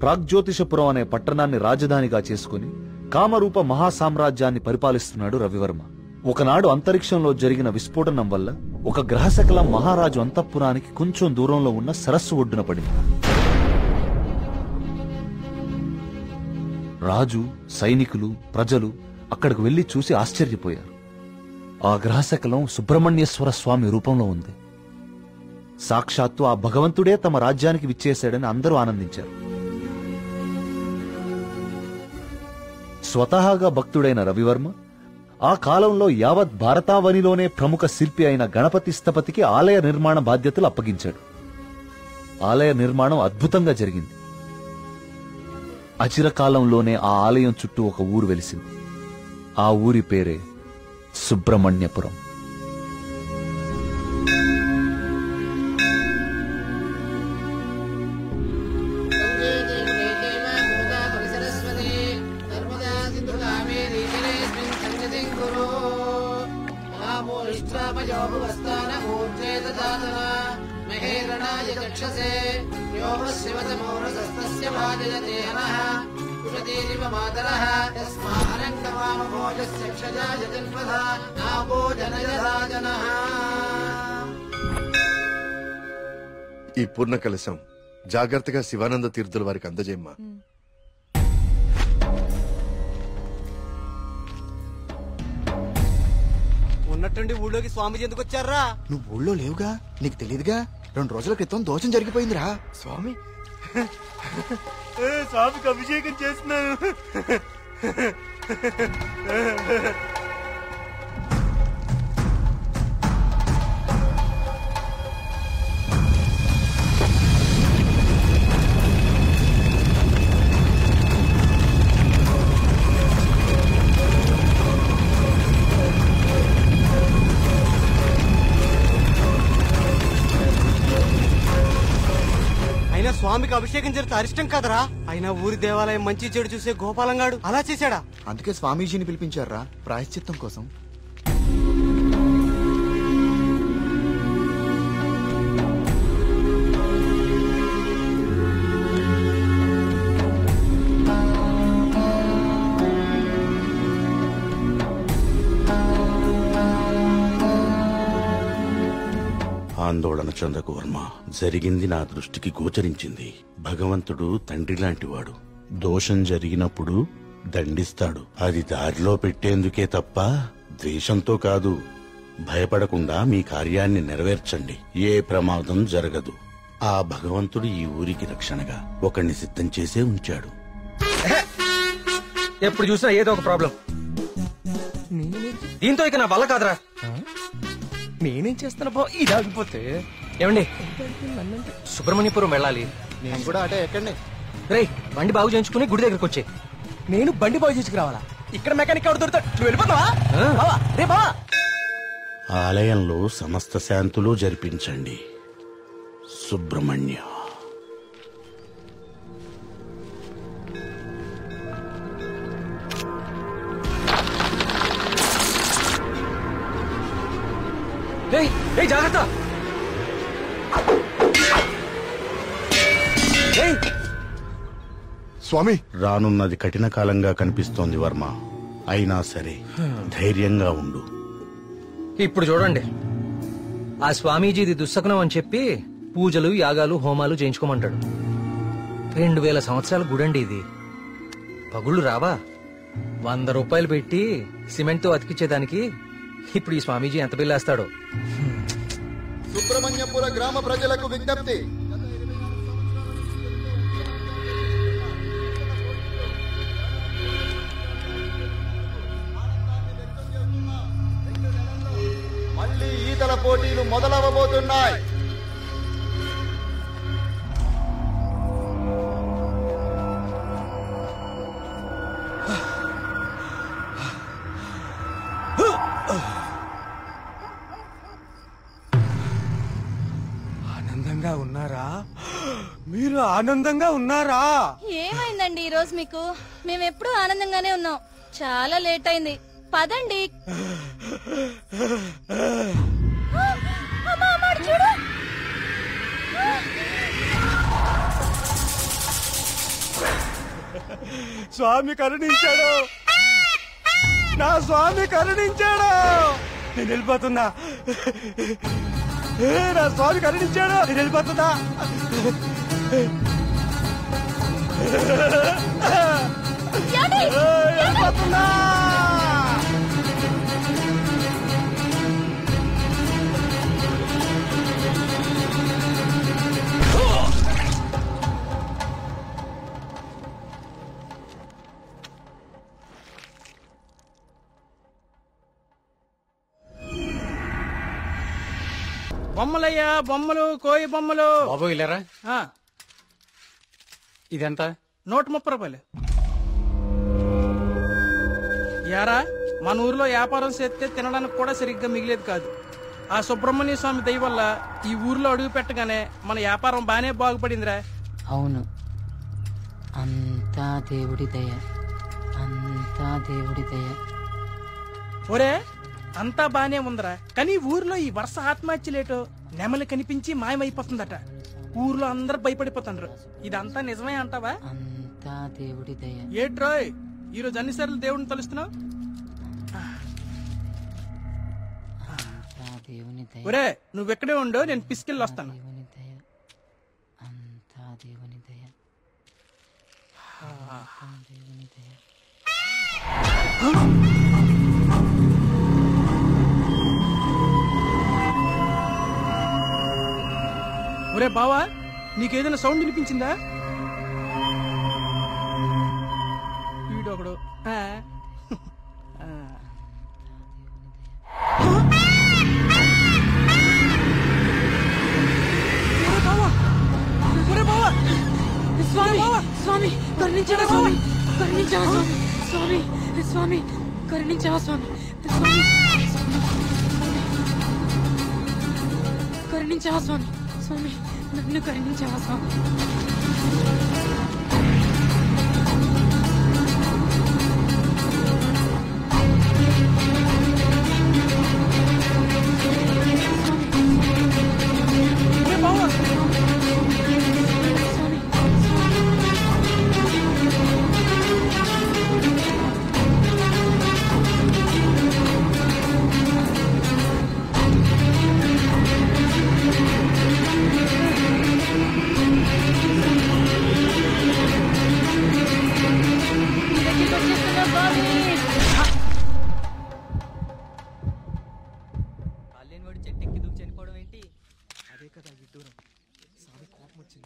ప్రాగ్జ్యోతిషపురం అనే పట్టణాన్ని రాజధానిగా చేసుకుని కామరూప మహాసామ్రాజ్యాన్ని పరిపాలిస్తున్నాడు రవివర్మ. ఒకనాడు అంతరిక్షంలో జరిగిన విస్ఫోటనం వల్ల ఒక గ్రహశకలం మహారాజు అంతఃపురానికి కొంచెం దూరంలో ఉన్న సరస్సు ఒడ్డున పడింది. రాజు, సైనికులు, ప్రజలు అక్కడికి వెళ్లి చూసి ఆశ్చర్యపోయారు. ఆ గ్రహశకలం సుబ్రహ్మణ్యేశ్వర స్వామి రూపంలో ఉంది. సాక్షాత్తు ఆ భగవంతుడే తమ రాజ్యానికి విచ్చేశాడని అందరూ ఆనందించారు. స్వతహాగా భక్తుడైన రవివర్మ ఆ కాలంలో యావత్ భారతావనిలోనే ప్రముఖ శిల్పి అయిన గణపతి స్థపతికి ఆలయ నిర్మాణ బాధ్యతలు అప్పగించాడు. ఆలయ నిర్మాణం అద్భుతంగా జరిగింది. అచిరకాలంలోనే ఆ ఆలయం చుట్టూ ఒక ఊరు వెలిసింది. ఆ ఊరి పేరే సుబ్రహ్మణ్యపురం. ఈ పూర్ణ కలశం జాగ్రత్తగా శివానంద తీర్థుల వారికి అందజేయమ్మా. ఉన్నట్టుండి ఊళ్ళోకి స్వామీజీ ఎందుకు వచ్చారా? నువ్వు ఊళ్ళో లేవుగా, నీకు తెలియదుగా. 2 రోజుల క్రితం దోషం జరిగిపోయిందిరా. స్వామి స్వామికి అభిషేకం చేస్తున్నాను. స్వామికి అభిషేకం జరిగితే అరిష్టం కదరా. అయినా ఊరి దేవాలయం మంచి చెడు చూసే గోపాలంగాడు అలా చేశాడా? అందుకే స్వామీజీని పిలిపించారా ప్రాయశ్చిత్తం కోసం. ఆందోళన చెందకు వర్మ. జరిగింది నా దృష్టికి గోచరించింది. భగవంతుడు తండ్రి లాంటివాడు. దోషం జరిగినప్పుడు దండిస్తాడు. అది దారిలో పెట్టేందుకే తప్ప ద్వేషంతో కాదు. భయపడకుండా మీ కార్యాన్ని నెరవేర్చండి. ఏ ప్రమాదం జరగదు. ఆ భగవంతుడు ఈ ఊరికి రక్షణగా ఒకణ్ణి సిద్ధం చేసే ఉంచాడు. ఎప్పుడు చూసినా ఏదో ఒక ప్రాబ్లం. దీంతో ఇక నా వల్ల కాదురా. నేనేం చేస్తున్నా బా ఇది ఆగిపోతే. ఏమండి, సుబ్రహ్మణ్యపురం వెళ్ళాలి. నేను కూడా అటే ఎక్కండి. రేయ్, బండి బాగు చేయించుకుని గుడి దగ్గరకు వచ్చే. నేను బండి బాగు చేసుకురావాలా? ఇక్కడ మెకానిక్ ఎవరు దొరుకుతాడు? నువ్వు వెళ్ళిపోతావా? రే బావా, ఆలయంలో సమస్త శాంతులు జరిపించండి. సుబ్రహ్మణ్య. జాగ్రత్త. స్వామి, రానున్నది కఠిన కాలంగా కనిపిస్తోంది వర్మ. అయినా సరే ధైర్యంగా ఉండు. ఇప్పుడు చూడండి, ఆ స్వామీజీది దుస్సకునం అని చెప్పి పూజలు, యాగాలు, హోమాలు చేయించుకోమంటాడు. 2000 సంవత్సరాల గుడండి ఇది. పగుళ్ళు రావా? 100 రూపాయలు పెట్టి సిమెంట్తో అతికిచ్చేదానికి ఇప్పుడు ఈ స్వామీజీ ఎంత బిల్లేస్తాడో. సుబ్రహ్మణ్యపుర గ్రామ ప్రజలకు విజ్ఞప్తి. మళ్ళీ ఈతల పోటీలు మొదలవబోతున్నాయి. ఆనందంగా ఉన్నారా? మీరు ఆనందంగా ఉన్నారా? ఏమైందండి ఈ రోజు మీకు? మేమెప్పుడు ఆనందంగానే ఉన్నాం. చాలా లేట్ అయింది, పదండి. స్వామి కరుణించాడు, నా స్వామి కరుణించాడు. నేను వెళ్ళిపోతున్నా. నా స్వామి కరుణించాడు, నేను వెళ్ళిపోతున్నా. వెళ్ళిపోతున్నా. బొమ్మలయ్యా, బొమ్మలు, కోయి బొమ్మలు. బాబు ఇల్లరా, ఇదెంత? 130 రూపాయలు. యారా, మన ఊర్లో వ్యాపారం చేస్తే తినడానికి కూడా సరిగ్గా మిగిలేదు కాదు. ఆ సుబ్రహ్మణ్య స్వామి దయ వల్ల ఈ ఊర్లో అడుగు పెట్టగానే మన వ్యాపారం బానే బాగుపడిందిరా. అవును, అంతా దేవుడి దయ, అంతా దేవుడి దయ. ఒరే, అంతా బానే ఉందిరా, కానీ ఊర్లో ఈ వరుస ఆత్మహత్యలేటో నెమలి కనిపించి మాయమైపోతుందట. ఊర్లో అందరు భయపడిపోతుండ్రు. ఇదంతా నిజమే అంటావా? అంతా దేవుడి దయ. ఏట్రోయ్, ఈరోజు అన్నిసార్లు దేవుడిని తలుస్తున్నావు? దేవుని దయ. ఒరే, నువ్వెక్కడే ఉండు, నేను పిసికెళ్ళి వస్తాను. దేవుని దయ, అంతా దేవుని దయ, దేవుని దయ. ఒరే బావా, నీకేదైనా సౌండ్ వినిపించిందా? వీడొకడు. స్వామి, స్వామి కరుణించవా, స్వామి కరుణించవా, స్వామి, స్వామి కరుణించవా, స్వామి, స్వామి కరుణించవా, స్వామి, స్వామి నన్ను కరుణించవా, స్వామి.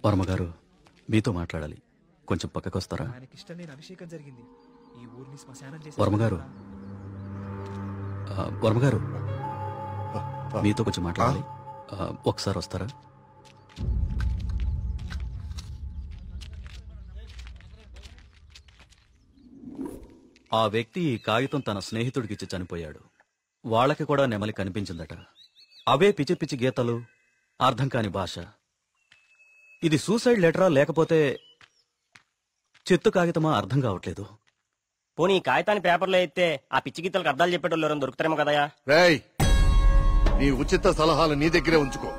వర్మగారు, మీతో మాట్లాడాలి, కొంచెం పక్కకొస్తారా? వర్మగారు, వర్మగారు మీతో కొంచెం మాట్లాడాలి, ఒకసారి వస్తారా? ఆ వ్యక్తి ఈ కాగితం తన స్నేహితుడికిచ్చి చనిపోయాడు. వాళ్ళకి కూడా నెమలి కనిపించిందట. అవే పిచ్చి పిచ్చి గీతలు, అర్థం కాని భాష. ఇది సూసైడ్ లెటరా లేకపోతే చెత్త కాగితమా అర్థం కావట్లేదు. పోనీ ఈ కాగితాన్ని పేపర్లో అయితే ఆ పిచ్చి గీతలకు అర్థాలు చెప్పేటోళ్ళు ఎవరైనా దొరుకుతారేమో కదయా? రేయ్, నీ ఉచిత సలహాలు నీ దగ్గరే ఉంచుకో.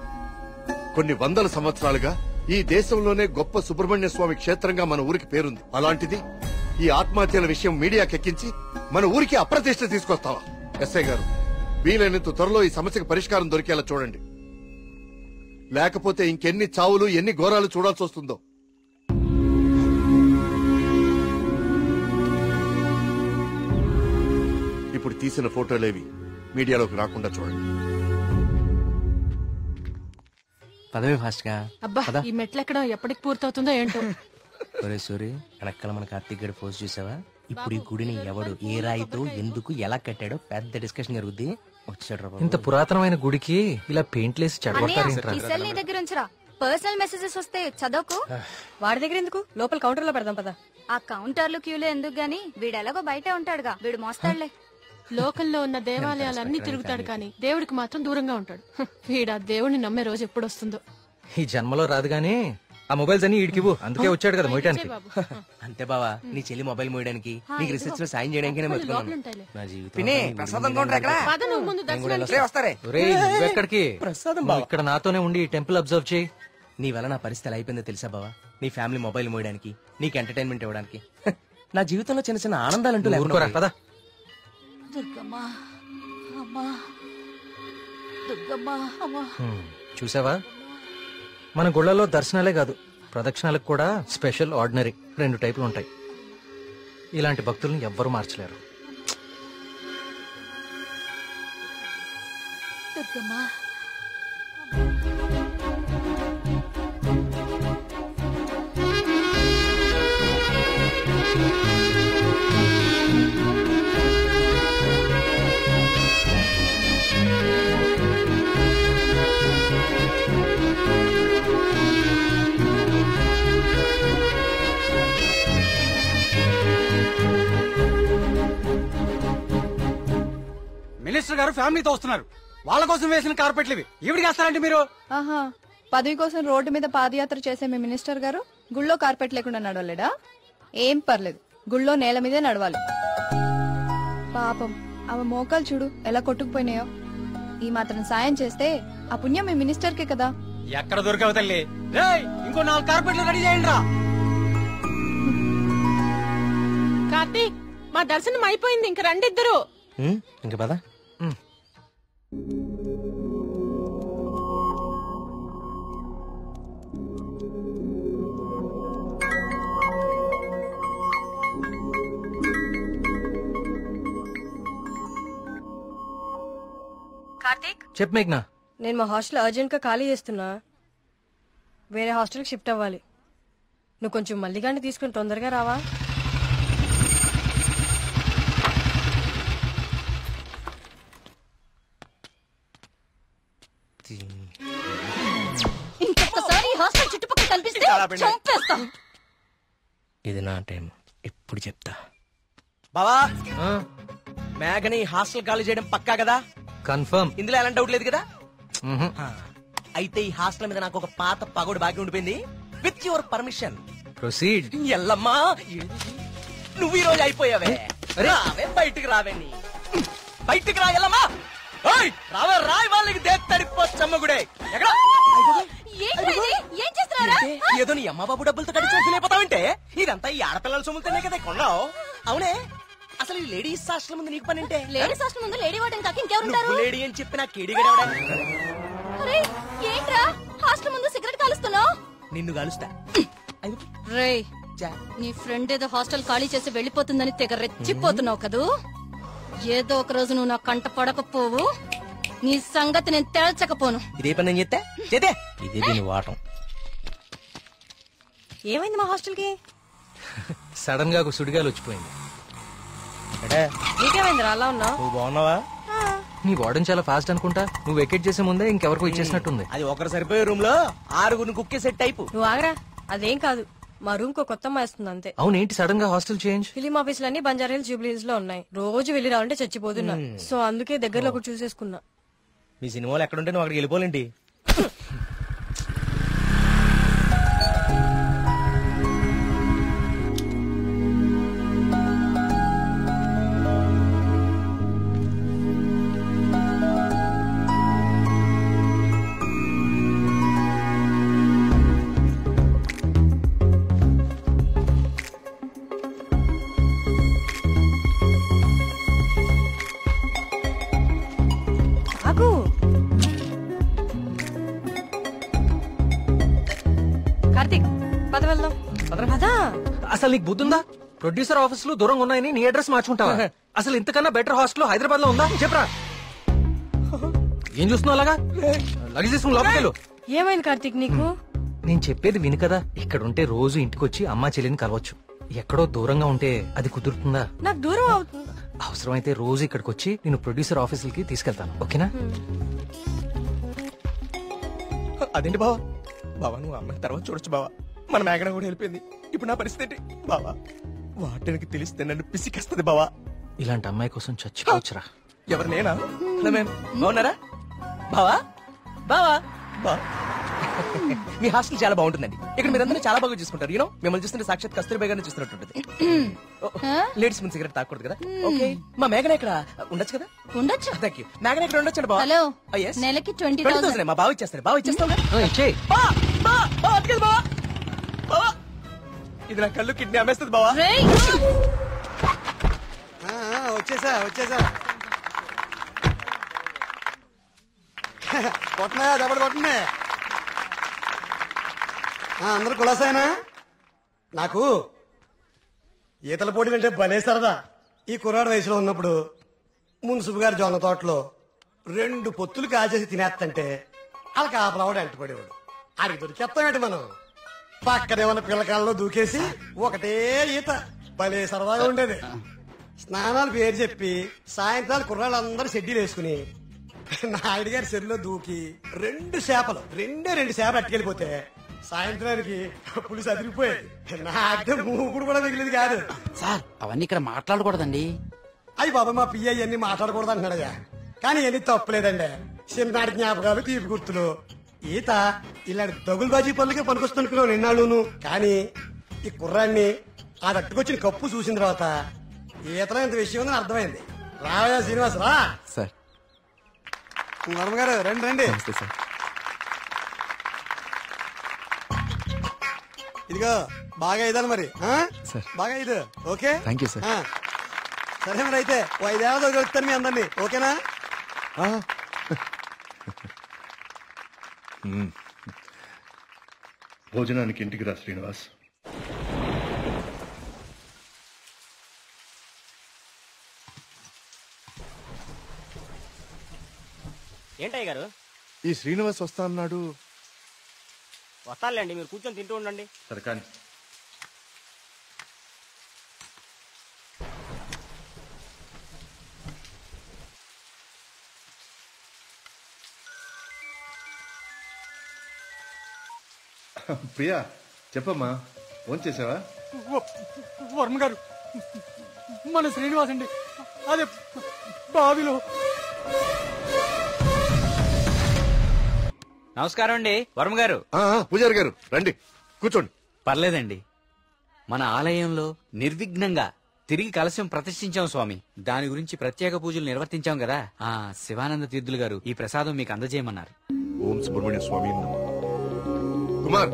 కొన్ని వందల సంవత్సరాలుగా ఈ దేశంలోనే గొప్ప సుబ్రహ్మణ్య స్వామి క్షేత్రంగా మన ఊరికి పేరుంది. అలాంటిది ఈ ఆత్మహత్యల విషయం మీడియాకెక్కించి మన ఊరికి అప్రతిష్ట తీసుకొస్తావా? ఎస్ఐ గారు, వీలైనంత త్వరలో ఈ సమస్యకు పరిష్కారం దొరికేలా చూడండి. లేకపోతే ఇంకెన్ని చావులు, ఎన్ని ఘోరాలు చూడాల్సి వస్తుందో. ఇప్పుడు తీసిన ఫోటోలేవి మీడియాలోకి రాకుండా చూడండి. పదవి ఫాస్ట్ గా. అబ్బా, ఈ మెట్లెక్కడం ఎప్పటికి పూర్తవుతుందో ఏంటో. ఒరే సూరి, వెనకాల మన కార్తీక్ గడి పోస్ట్ చూసావా? ఇప్పుడు ఈ గుడిని ఎవడు, ఏ రాయితో, ఎందుకు, ఎలా కట్టాడో పెద్ద డిస్కషన్ జరుగుద్ది. ఇంత పురాతనమైన గుడికి ఇలా పెయింట్లేసి ఈ సెల్ నీ దగ్గర ఉంచరా. పర్సనల్ మెసేజెస్ వస్తే చదవకు. వాడి దగ్గర ఎందుకు, లోపల కౌంటర్ లో పెడదాం పదా. ఆ కౌంటర్లు క్యూలు ఎందుకు గాని, వీడు ఎలాగో బయటే ఉంటాడుగా, వీడు మోస్తాడులే. లోకల్లో ఉన్న దేవాలయాలన్నీ తిరుగుతాడు కానీ దేవుడికి మాత్రం దూరంగా ఉంటాడు. వీడా దేవుడిని నమ్మే రోజు ఎప్పుడు వస్తుందో. ఈ జన్మలో రాదు గానీ ఆ మొబైల్స్ అన్ని ఈడికివ్వు, అందుకే వచ్చాడు కదా మోయటానికి. అంతే బావా, నీ చెల్లి మొబైల్ మోయడానికి, నీకు రీసెర్చ్ లో సాయం చేయడానికి నా జీవితం. ఒరేయ్, నువ్వెక్కడికి? నువ్వు ఇక్కడ నాతోనే ఉండి టెంపుల్ అబ్జర్వ్ చేయి. నీ వల్ల నా పరిస్థితి ఎలా అయిపోయిందో తెలుసా బావా? నీ ఫ్యామిలీ మొబైల్ మోయడానికి, నీకు ఎంటర్టైన్మెంట్ ఇవ్వడానికి, నా జీవితంలో చిన్న చిన్న ఆనందాలంటూ ఊరుకోరా, పద. దుర్గమ్మా అమ్మా దుర్గమ్మా అమ్మా. చూసావా, మన గుళ్ళలో దర్శనాలే కాదు, ప్రదక్షిణాలకు కూడా స్పెషల్, ఆర్డినరీ 2 టైపులు ఉంటాయి. ఇలాంటి భక్తులను ఎవ్వరూ మార్చలేరు. దుర్గమ్మా మినిస్టర్ గారు ఫ్యామిలీతో వస్తున్నారు. వాళ్ళ కోసం వేసిన కార్పెట్లు ఇవి. ఈవిడికి వేస్తారంటే మీరు? ఆహా, పదవి కోసం రోడ్డు మీద పాదయాత్ర చేసే మీ మినిస్టర్ గారు గుళ్ళో కార్పెట్ లేకుండా నడవలేడా? ఏం పర్లేదు, గుళ్ళో నేల మీదే నడవాలి. పాపం ఆమె మోకాలు చూడు ఎలా కొట్టుకుపోయినాయో. ఈ మాత్రం సాయం చేస్తే ఆ పుణ్యం మీ మినిస్టర్ కే కదా. ఎక్కడ దొరికావు తల్లి? ఇంకో 4 కార్పెట్లు రెడీ చేయండి రా. కార్తీక్, మా దర్శనం అయిపోయింది, ఇంక రండి ఇద్దరు. ఇంక పద. కార్తీక్, చెప్పు మేఘ్నా. నేను మా హాస్టల్ అర్జెంట్ గా ఖాళీ చేస్తున్నా. వేరే హాస్టల్కి షిఫ్ట్ అవ్వాలి. నువ్వు కొంచెం మల్లిగాన్ని తీసుకుని తొందరగా రావా? ఇంకొకసారి హాస్టల్ చుట్టుపక్కల కనిపిస్తే చంపేస్తా. ఇది నా టైం, ఎప్పుడు చెప్తా. బావా, మేఘని హాస్టల్ ఖాళీ చేయడం పక్కా కదా? కన్ఫర్మ్. ఇందులో ఎలాంటి డౌట్ లేదు కదా? అయితే ఈ హాస్టల్ మీద నాకు ఒక పాత పగోడు బాకీ ఉండిపోయింది. With your permission proceed. ఎల్లమ్మా, నువ్వు ఈ రోజు అయిపోయావే. రావే, బయటికి రావే. బయటికి రా ఎల్లమ్మా. రావే, రాయి వాళ్ళకి దేత్తడిపోచ్చమ్మగుడే. ఏదో నీ అమ్మ బాబు డబ్బులతో కడిచి వదిలేపోతావంటే ఇదంతా ఈ ఆడపిల్లల సొమ్ములతోనే కదా కొన్నావు. అవునే, అసలు ఈ లేడీస్ హాస్టల్ ముందు నీకు పని అంటే? లేడీస్ హాస్టల్ ముందు లేడీ వార్డెన్ కాక ఇంకెవరుంటారు? లేడీ అని చెప్పి నాకు కేడిగడ. ఏంట్రా హాస్టల్ ముందు సిగరెట్ కాలుస్తున్నావు? నిన్ను కాలుస్తా. రేయ్, నీ ఫ్రెండ్ ఏదో హాస్టల్ ఖాళీ చేసి వెళ్లిపోతుందని తెగ రెచ్చిపోతున్నావు కదూ. ఏదో ఒక రోజు నువ్వు నా కంట పడకపోవు, నీ సంగతి నేను తేల్చకపోను. ఇదే పని నేను చేస్తే చేతే ఇదే దీని వాటం. ఏమైంది మా హాస్టల్ కి? సడన్ గా ఒక సుడిగాలు వచ్చిపోయింది. నీకేమైంది అలా ఉన్నావు? నువ్వు బాగున్నావా? నీ వార్డెన్ చాలా ఫాస్ట్ అనుకుంటా. నువ్వు వెకేట్ చేసే ముందే ఇంకెవరికో ఇచ్చేసినట్టుంది. అది ఒకరు సరిపోయే రూమ్ లో 6 కుక్కే సెట్ టైపు. నువ్వు ఆగరా, అదేం కాదు. మా రూమ్ కో కొత్త అమ్మాయి వస్తుంది అంతే. అవునేంటి సడన్ గా hostel change? Film ఆఫీసులన్నీ Banjara Hills, Jubilee Hills లో ఉన్నాయి. రోజు వెళ్ళి రావాలంటే చచ్చిపోతున్నా. సో అందుకే దగ్గరలో ఒకటి చూసేసుకున్నా. మీ సినిమాలు ఎక్కడుంటే నువ్వు అక్కడికి వెళ్ళిపోలేండి. కార్తీక్, పద వెళ్దాం. అసలు నీకు బుద్ధుందా? ప్రొడ్యూసర్ ఆఫీసులు దూరంగా ఉన్నాయని నీ అడ్రస్ మార్చుకుంటావా? అసలు ఇంతకన్నా బెటర్ హాస్టల్ హైదరాబాద్ లో ఉందా? చెప్పరా. ఏం చూస్తున్నావు అలాగా? లగేజ్ తీసుకుని లోపలికెళ్ళు. ఏమైంది కార్తీక్ నీకు? నేను చెప్పేది విను కదా. ఇక్కడ ఉంటే రోజు ఇంటికొచ్చి అమ్మా చెల్లిని కలవచ్చు. ఎక్కడో దూరంగా ఉంటే అది కుదురుతుందా? నాకు దూరం అవుతుంది. అవసరమైతే రోజు ఇక్కడికి వచ్చి నేను ప్రొడ్యూసర్ ఆఫీసులకి తీసుకెళ్తాను. ఓకేనా? అదేంటి బావా? బావా, నువ్వు అమ్మాయి తర్వాత చూడొచ్చు బావా. మన మేఘన కూడా వెళ్ళిపోయింది. ఇప్పుడు నా పరిస్థితి బావా? వాటికి తెలిస్తే నన్ను పిసికేస్తుంది బావా. ఇలాంటి అమ్మాయి కోసం చచ్చిపోవచ్చురా. ఎవరు నేనా? బాగున్నారా బావా? బావా, మీ హాస్టల్ చాలా బాగుంటుందండి. ఇక్కడ మీరందరూ చాలా బాగా చూసుకుంటారు. యూనో, మిమ్మల్ని చూస్తుంటే సాక్షాత్ కస్తూరిబా గారిని చూస్తున్నట్టుంటది. లేడీస్ ముందు సిగరెట్ తాకూడదు కదా. ఓకే, మా మేఘన ఇక్కడ ఉండొచ్చు కదా? ఉండొచ్చు. Thank you. మేఘన ఇక్కడ ఉండొచ్చు. హలో, నెలకి 20,000 మా బావ ఇచ్చేస్తారు. బావ ఇచ్చేస్తావు? ఇచ్చేయి. బతికేది బావా బావా ఇది నా కళ్ళు కిడ్నీ అమ్మేస్తుంది బావా వచ్చేసా కొట్టనాయా దెబ్బడు కొట్టనే అందరు కులాసాయనా నాకు ఈతల పోటీలు అంటే భలే సరదా ఈ కుర్రాడు వయసులో ఉన్నప్పుడు మున్సిపు గారి జొన్న తోటలో 2 పొత్తులు కాచేసి తినేస్తంటే వాళ్ళకి ఆపలవాడు ఎంటపడేవాడు ఆడికి దొరికేస్తామేంటి మనం పక్కనే ఉన్న పిల్లకాలలో దూకేసి ఒకటే ఈత భలే సరదాగా ఉండేది స్నానాలు పేరు చెప్పి సాయంత్రాలు కుర్రాళ్ళందరూ షెడ్యూల్ వేసుకుని నాయుడు గారి చెరువులో దూకి 2 చేపలు అట్టుకెళ్ళిపోతే సాయంత్రానికి పులిసి అదిరిపోయేది నాకే మూకుడు కూడా మిగిలింది కాదు. సార్ అవన్నీ ఇక్కడ మాట్లాడకూడదండి. అయ్యి బాబా మా పియ్య ఇవన్నీ మాట్లాడకూడదు అంటున్నాడయ్యా. కానీ ఇవన్నీ తప్పులేదండి. చిన్ననాటి జ్ఞాపకాలు, తీపి గుర్తులు. ఈత ఇలాంటి దగులుబాజీ పనులకే పనికొస్తున్నాను నిన్నాళ్ళును. కానీ ఈ కుర్రాన్ని ఆ తట్టుకొచ్చిన కప్పు చూసిన తర్వాత ఈతలో ఇంత విషయం ఉందని అర్థమైంది. రావయ్యా శ్రీనివాస్ రా. సార్ వర్మ గారు రండి రండి. సార్ ఇదిగో బాగా ఇదాలి మరి. బాగా ఇది ఓకే. Thank you sir. సరే మరి అయితే 5 ఏళ్ళ దొరుకుతాను మీ అందరినీ. ఓకేనా? భోజనానికి ఇంటికి రా శ్రీనివాస్. ఏంటయ్య గారు ఈ శ్రీనివాస్ వస్తా అన్నాడు. వస్తానులేండి, మీరు కూర్చొని తింటూ ఉండండి. సరే కానీ ప్రియా చెప్పమ్మా, ఫోన్ చేసావా? వర్మ గారు మన శ్రీనివాస్ అండి, అదే బావిలో. నమస్కారం అండి వర్మ గారు. పూజారి గారు రండి కూర్చోండి. పర్లేదండి, మన ఆలయంలో నిర్విఘ్నంగా తిరిగి కలశం ప్రతిష్ఠించాం స్వామి. దాని గురించి ప్రత్యేక పూజలు నిర్వర్తించాం కదా. శివానంద తీర్థులు గారు ఈ ప్రసాదం మీకు అందజేయమన్నారు. ఓం సుబ్రహ్మణ్య స్వామి. కుమార్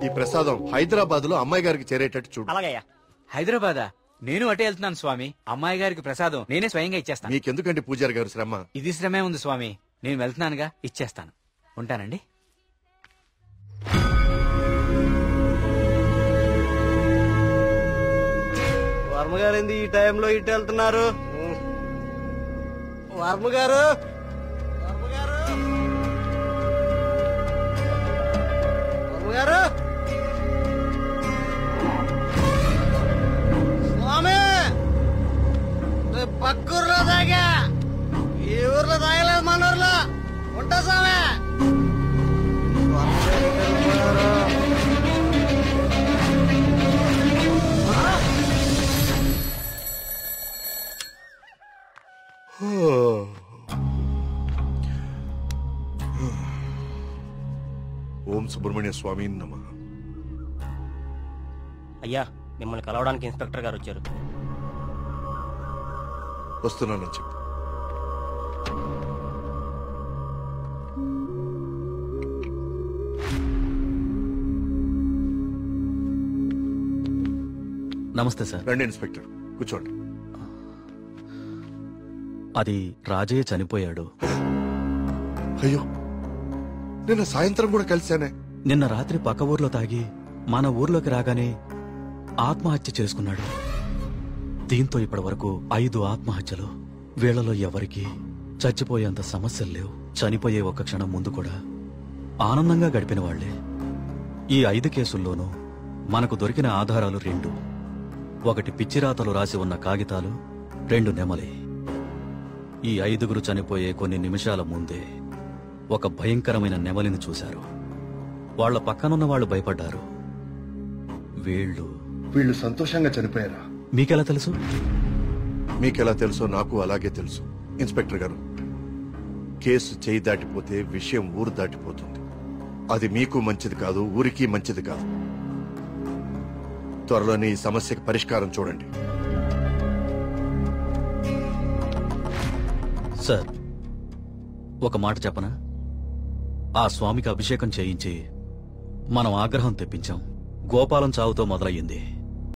ఈ ప్రసాదం హైదరాబాద్ లో అమ్మాయి గారికి చేరేటట్టు చూడు. అలాగయ్యా. హైదరాబాదా? నేను అటే వెళ్తున్నాను స్వామి. అమ్మాయి గారికి ప్రసాదం నేనే స్వయంగా ఇచ్చేస్తాను. మీకెందుకండి పూజారి గారు శ్రమ? ఇది శ్రమే ఉంది స్వామి. నేను వెళ్తున్నానుగా, ఇచ్చేస్తాను. ఉంటానండి. వర్మ గారు ఏంది ఈ టైంలో ఇటు వెళ్తున్నారు? వర్మ గారు స్వామి, పక్కూర్లో తాగా, ఈ ఊర్లో తాగలేదు, మన ఊర్లో ఉంటా స్వామి. ఓం సుబ్రహ్మణ్య స్వామి నమః. అయ్యా, మిమ్మల్ని కలవడానికి ఇన్స్పెక్టర్ గారు వచ్చారు. వస్తున్నానని చెప్పు. నమస్తే సార్. రండి ఇన్స్పెక్టర్, కూర్చోండి. అది రాజయ్య చనిపోయాడు. అయ్యో, నిన్న సాయంత్రం కూడా కలిశానే. నిన్న రాత్రి పక్క ఊర్లో తాగి మన ఊర్లోకి రాగానే ఆత్మహత్య చేసుకున్నాడు. దీంతో ఇప్పటి వరకు 5 ఆత్మహత్యలు. వీళ్లలో ఎవరికి చచ్చిపోయేంత సమస్యలు లేవు. చనిపోయే ఒక్క క్షణం ముందు కూడా ఆనందంగా గడిపిన వాళ్లే. ఈ 5 కేసుల్లోనూ మనకు దొరికిన ఆధారాలు 2. ఒకటి పిచ్చిరాతలు రాసి ఉన్న కాగితాలు, 2 నెమలి. ఈ 5గురు చనిపోయే కొన్ని నిమిషాల ముందే ఒక భయంకరమైన నెమలిని చూశారు. వాళ్ల పక్కనున్న వాళ్ళు భయపడ్డారు. వీళ్ళు సంతోషంగా చనిపోయారా? మీకెలా తెలుసు? మీకెలా తెలుసో నాకు అలాగే తెలుసు. ఇన్స్పెక్టర్ గారు, కేసు చేయి దాటిపోతే విషయం ఊరు దాటిపోతుంది. అది మీకు మంచిది కాదు, ఊరికి మంచిది కాదు. త్వరలోనే ఈ సమస్యకి పరిష్కారం చూడండి. సార్, ఒక మాట చెప్పనా? ఆ స్వామికి అభిషేకం చేయించి మనం ఆగ్రహం తెప్పించాం. గోపాలం చావుతో మొదలయ్యింది.